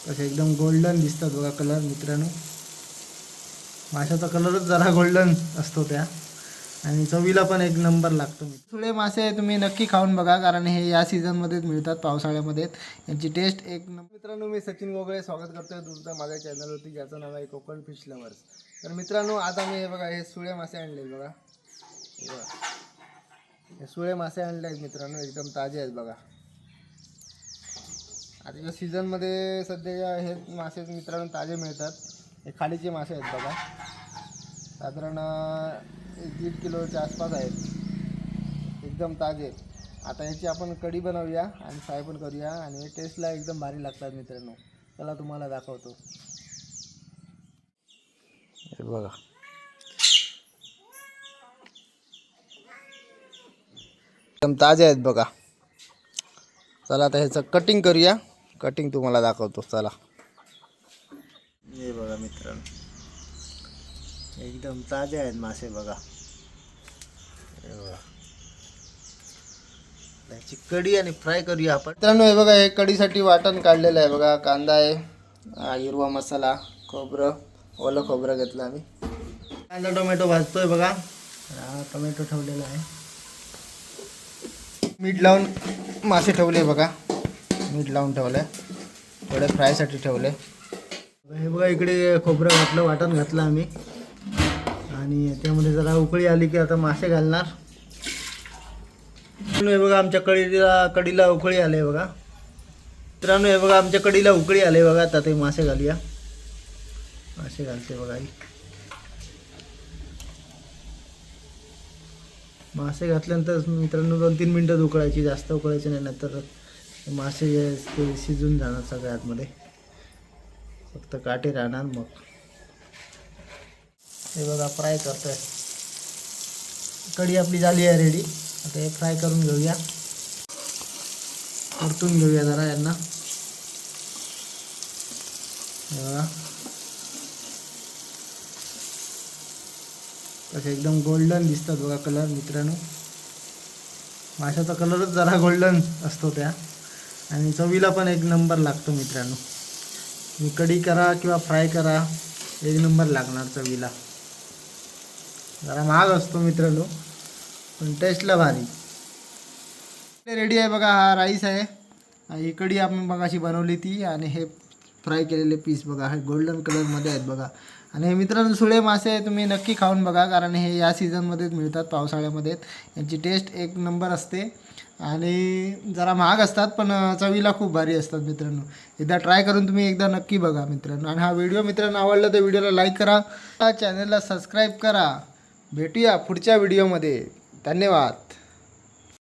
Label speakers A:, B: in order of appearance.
A: असे एकदम गोल्डन दिसतात बघा कलर मित्रांनो. माशाचा कलरच जरा गोल्डन असतो त्या, आणि चवीला पण एक नंबर लागतो. सुळे मासे तुम्ही नक्की खाऊन बघा, कारण हे या सीझनमध्येच मिळतात, पावसाळ्यामध्ये. यांची टेस्ट एक नंबर. मित्रांनो, मी सचिन गोगळे स्वागत करतोय तुमचं माझ्या चॅनलवरती, ज्याचं नाव आहे कोकण फिश लवर्स. तर मित्रांनो, आज आम्ही हे बघा हे सुळे मासे आणले बघा. हे सुळे मासे आणले आहेत मित्रांनो, एकदम ताजे आहेत बघा. आताच्या सीझनमध्ये सध्या हे मासे मित्रांनो ताजे मिळतात. हे खालीचे मासे आहेत बघा, साधारण 1.5 किलोच्या आसपास आहेत, एकदम ताजे. आता ह्याची आपण कढी बनवूया आणि फ्राय पण करूया, आणि हे टेस्टला एकदम भारी लागतात मित्रांनो. चला तुम्हाला दाखवतो. हे बघा, एकदम ताजे आहेत बघा. चला आता ह्याचं कटिंग करूया, कटिंग तुम्हाला दाखवतो. चला. हे बघा मित्रांनो, एकदम ताजे आहेत मासे बघा. हे बघा, त्याची कढी आणि फ्राय करूया आपण. मित्रांनो, हे बघा हे कढीसाठी वाटण काढलेलं आहे बघा. कांदा आहे, हिरवा मसाला, खोबरं, ओलं खोबरं घेतलं आम्ही. कांदा टोमॅटो भाजतोय बघा. टोमॅटो ठेवलेला आहे. मीठ लावून मासे ठेवले बघा, मीठ लावून ठेवलं, थोडे फ्रायसाठी ठेवले. हे बघा, इकडे खोबरं घातलं, वाटण घातलं आम्ही, आणि त्यामध्ये जरा उकळी आली की आता मासे घालणार. हे बघा, आमच्या कढीला उकळी आले बघा. मित्रांनो, हे बघा, आमच्या कढीला उकळी आले बघा. आता ते मासे घालूया. मासे घालते बघा आई. मासे घातल्यानंतर मित्रांनो 2-3 मिनटं उकळायची, जास्त उकळायची नाही, नंतर मासे जे ते शिजून जाणार सगळ्या आतमध्ये, फक्त काटे राहणार. मग हे बघा फ्राय करतोय. कढी आपली झाली आहे रेडी. आता हे फ्राय करून घेऊया, परतून घेऊया जरा यांना. हे बघा, असे एकदम गोल्डन दिसतात बघा कलर मित्रांनो. माशाचा कलरच जरा गोल्डन असतो त्या, आणि चवीला पण एक नंबर लागतो मित्रांनो. मी कढी करा किंवा फ्राय करा, एक नंबर लागणार चवीला. जरा महाग असतो मित्रांनो, पण टेस्टला भारी. रेडी आहे बघा. हा राईस आहे, ही कढी आपण मगाशी बनवली ती, आणि हे फ्राय केलेले पीस बघा, हे गोल्डन कलरमध्ये आहेत बघा. आणि हे मित्रांनो सुळे मासे तुम्ही नक्की खाऊन बघा, कारण हे या सीझनमध्येच मिळतात, पावसाळ्यामध्ये. यांची टेस्ट एक नंबर असते, आणि जरा महाग असतात, पण चवीला खूप भारी असतात मित्रांनो. एकदा ट्राय करून तुम्ही एकदा नक्की बघा मित्रांनो. आणि हा व्हिडिओ मित्रांनो आवडला तर व्हिडिओला लाईक करा, चॅनलला सबस्क्राईब करा. भेटूया पुढच्या व्हिडिओमध्ये. धन्यवाद.